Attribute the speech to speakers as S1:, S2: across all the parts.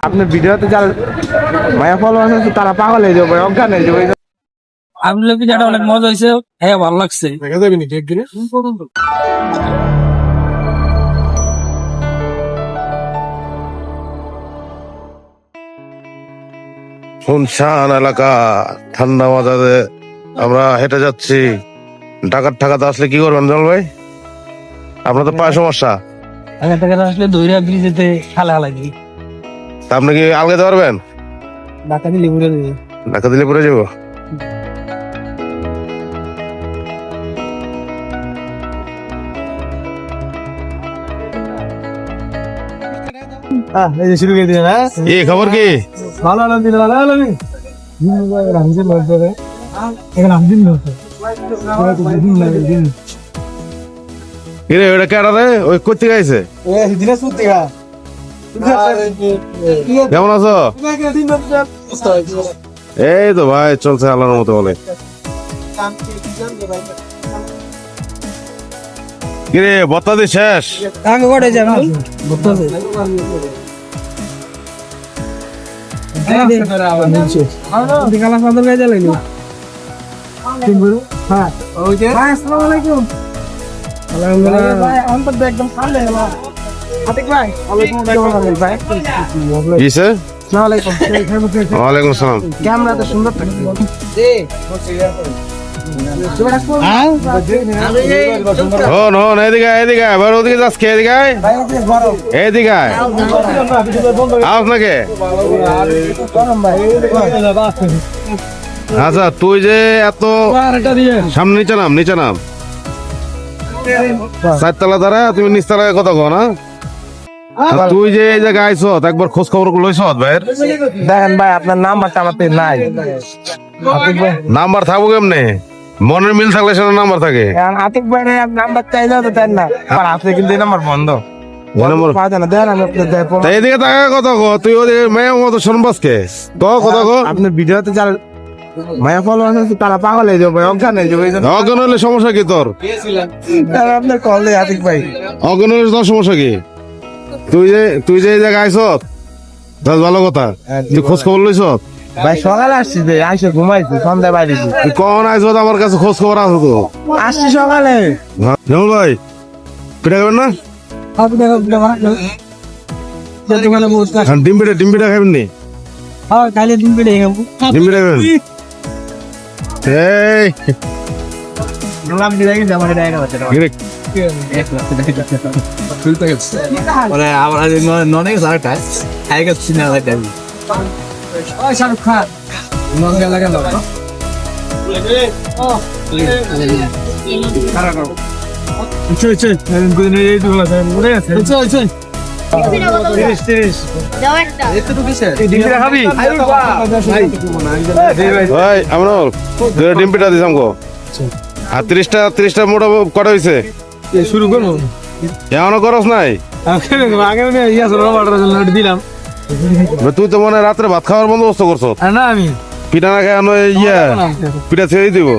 S1: আপনি ভিডিওতে যারা মায়া ফলোয়ার্স আছে তারা পাগল হয়ে যাবে, অজ্ঞান হয়ে যাবে।
S2: আপনার পিঠাটা অনেক মজা হয়েছে, হ্যাঁ ভালো লাগছে।
S3: দেখা যাবে নাকি একদিনে?
S4: শুনশান এলাকা, ঠান্ডা মাথাতে আমরা হেঁটে যাচ্ছি। ঢাকাতে আসলে কি করবেন জল ভাই? আপনার তো পায়ে সমস্যা,
S2: আসলে দইরা ব্রিজেতে খালা হালাই দিই,
S4: তা আপনি কি আলগাতে পারবেন?
S2: ঢাকা দিলে ঘুরে দেবে।
S4: ঢাকা দিলে পড়ে যাবো।
S3: এই যে শুরু করে দিলেন, হ্যাঁ?
S4: কি খবর কি?
S3: ভালো আলহামদুলিল্লাহ, ভালো আলহামদুলিল্লাহ। এখানে আমদিন হতো।
S4: কিরে ওটা কেডা রে? ওই করতে গাইছে। কেমন আছো? এই তো ভাই চলছে আল্লাহর মতো বলে। কিরে বত্তাদি শেষ?
S2: আগে কটে যান কালা চাদর গায়ে জ্বালাইলো।
S4: ওয়ালাইকুম আসসালাম।
S1: ক্যামেরা তো সুন্দর থাকে।
S4: হন এদিকে এদিকে এবার ওদিকে যাস কে এদিকে এদিকে আস নাকি? আচ্ছা তুই যে এত সামনে নিচে নাম চারতলা দ্বারা তুমি নিচতলায় কথা কো না? তুই যে এই জায়গায় আইছ একবার খোঁজ খবর লইছ ভাইয়ের?
S1: দেখেন ভাই আপনার নাম্বারটা আমার নাই।
S4: নাম্বার থাকবো কেমনে? মনের মিল থাকলে সেটা নাম্বার থাকে।
S1: আতিক ভাই নাম্বার চাইলেও তো দেন না, আর আপনি কিন্তু এই নাম্বার বন্ধ।
S4: এদিকে তাকা কথা কো, তুই ওদিকে মেয়ে মতো শোনবাসকে কথা কো।
S1: আপনার ভিডিওতে যারা মায়া ফলোয়ার্স আছে তারা পাগল হয়ে যাবে, অজ্ঞান হয়ে যাবে।
S4: অজ্ঞান হলে সমস্যা কি তোর?
S1: আপনার কল দেয় আতিক ভাই।
S4: অজ্ঞান হলে তোর সমস্যা কি? তুই যে এই জায়গায় আইস ভালো কথা, তুই খোঁজ খবর লইছ?
S1: ভাই সকালে আসছি যে আইসে ঘুমাইছি, সন্ধ্যায় বাইরে
S4: তুই কখন আইস আমার কাছে খোঁজ খবর আছে তো?
S1: আসছি সকালে।
S4: জমল ভাই পিঠা খাবেন না? ডিম পিঠা খাবেন নি?
S2: ডিম পিঠে খাবো।
S4: ডিম পিঠা খাবেন?
S2: শাহরুখ খান
S4: ডিম পিঠা দিস আমগো। আর 30টা মোটা কটা হয়েছে?
S3: শুরু করবো
S4: এখনো করস নাই?
S3: দিলাম।
S4: তুই তো মনে রাত্রে ভাত খাওয়ার বন্দোবস্ত করছো
S3: না আমি
S4: পিঠা না খাওয়ানো পিঠা ছেড়ে দিব।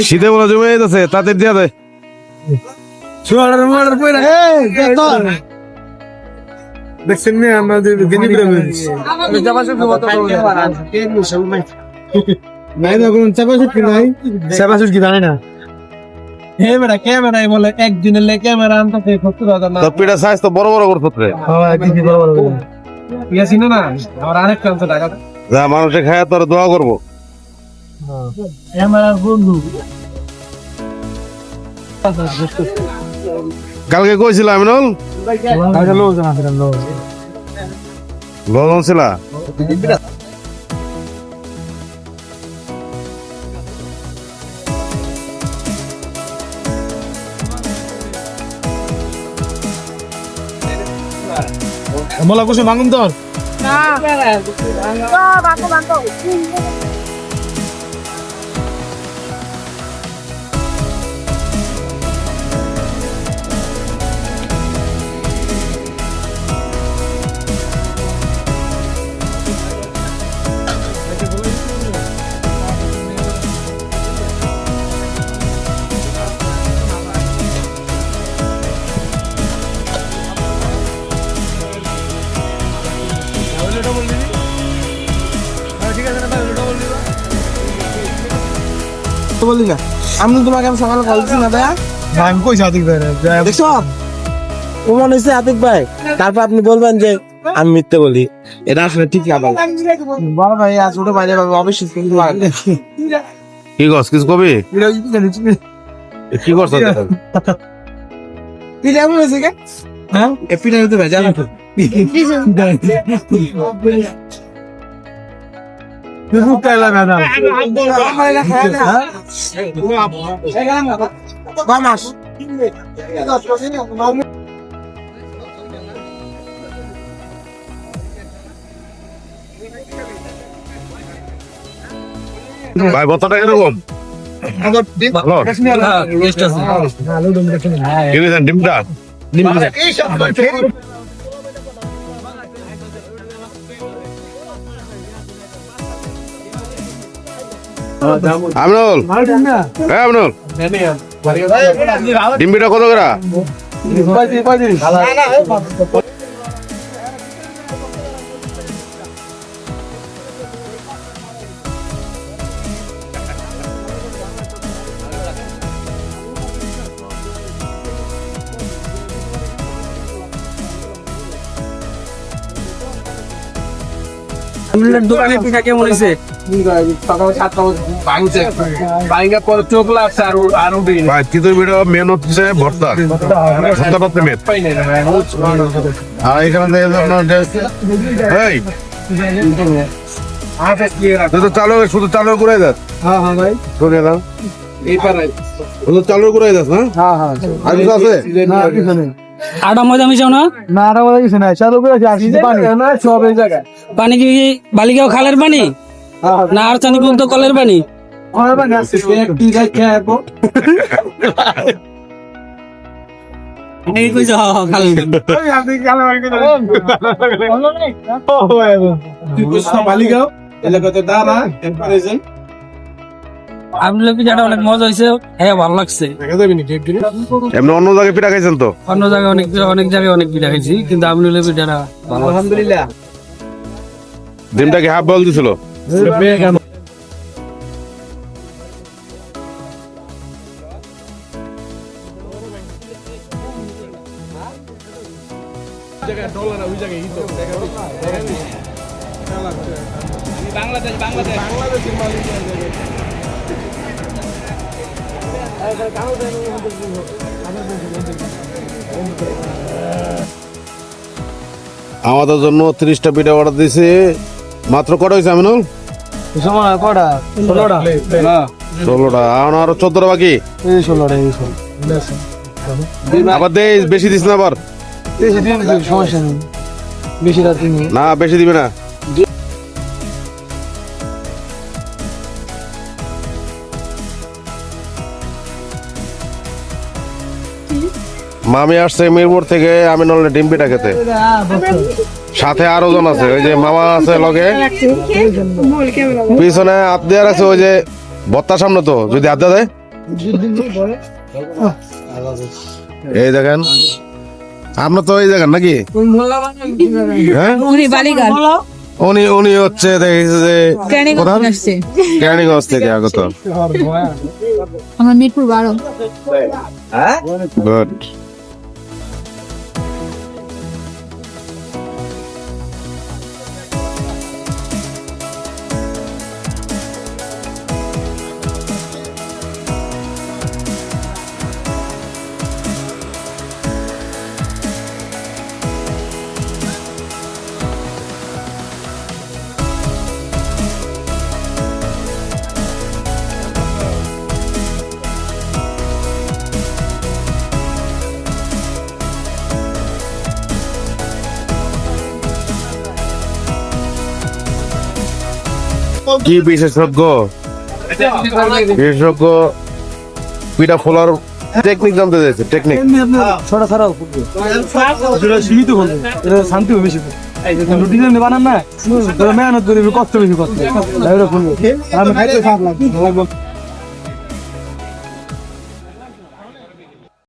S4: শীতে বলে জমে যেতেছে তাতে দিয়া দেয়।
S3: দেখছেন না আমরা জানে না ক্যামেরায় বলে একদিনের ক্যামেরা আনতে
S4: পিঠা সাইজ তো বড় বড় করছো রে।
S3: না আমার আরেক টাকা
S4: যা মানুষে খায় তোর দোয়া করবো। কালকে কইছিল আমিনুল লোজন ছিল
S3: মোলা বসে মাঙ্গুম তোর
S1: বলি না আমি তোমাকে আমি সকালে কল দিচ্ছি না ভাইয়া
S3: আমি কই সাদিক ভাই
S1: দেখছো ও মনে হচ্ছে আতিক ভাই তারপর আপনি বলবেন যে আমি মিথ্যে বলি এটা আসলে ঠিক আবার বড় ভাই আজ ছোট ভাই অবশ্যই
S4: কি করছ কিছু কবি কি করছ
S1: তুই কেমন হয়েছে কে হ্যাঁ এপিটা হতে ভাই জানো তো
S4: ভাই বত্তাটা কিরকম ভালো কি নিয়েছেন ডিমটা আমনুল হ্যাঁ আমনুল ডিমটা কত করে
S2: আমলের দোকানে পিঠা কেমন হয়েছে?
S1: সকাল 7টা ভাঙছে ভাঙা পরে চোখ লাগছে আর উঠি
S4: ভাই কিন্তু ভিডিও মেন হচ্ছে ভর্তা ভর্তাটা মেন আর এখানে এই তো চালু শুধু চালু করে দাস
S1: হ্যাঁ হ্যাঁ ভাই
S4: শুনে দাও
S1: এই পারে
S4: শুধু চালু করে দাস না
S1: হ্যাঁ হ্যাঁ
S4: আর কিছু আছে
S1: না কিছু নেই
S2: আটা ময়দা মিশাও না?
S1: না আর বলা কিছু নাই চালু করে আসি পানি না সব এই জায়গায়
S2: পানি কি বালিগাঁও খালের পানি না আর চানি কোন তো কলের পানি?
S1: ওরা বানা একটি রাখা আকো
S2: এই কইছ খাল
S1: আপনি কালো তুই কইছ বালিগাঁও এলাকাতে দাঁড়া টেম্পারেচার
S2: আমলের পিঠাটা অনেক মজা হয়েছে, হ্যাঁ ভালো লাগছে।
S4: এমনি অন্য জায়গায় পিঠা খাইছেন তো
S2: অন্য জায়গায় অনেক জায়গায় অনেক পিঠা খাইছি, কিন্তু আমলের পিঠাটা ভালো লাগছে।
S1: আলহামদুলিল্লাহ
S4: ডিমটা কি হাফ বল দিছিল আমাদের জন্য 30টা পিঠা অর্ডার দিয়েছে মাত্র কটা হয়েছে আমিনুল
S1: সময় কটা 16টা না
S4: 16টা এখন আরো 14টা বাকি
S1: এই 16টা এই 16
S4: আবার দে বেশি দিস না আবার
S1: বেশি দিন সমস্যা নেই বেশি রাত নেই
S4: না বেশি দিবে না মামি আসছে মিরপুর থেকে আমিনুল ডিম পিঠা খেতে সাথে আরো জন আছে ওই যে মামা আছে লগে পিছনে হাত দেওয়ার আছে ওই যে বত্তার সামনে তো যদি হাত দেয় এই দেখেন আপনার তো এই দেখেন নাকি হ্যাঁ উনি হচ্ছে দেখেছে যে কেরানীগঞ্জ থেকে আগত
S5: আমার মিরপুর 12
S4: গুড কি বিশেষজ্ঞ পিঠা ফোলার টেকনিক জানতে চাইছে টেকনিক
S1: ছোটা ছাড়াও যেটা সীমিত হলো এটা শান্তি হবে বেশি রুটি যেমনি বানান না মেহনত করে কষ্ট বেশি কষ্ট আমি খাইতে লাগবে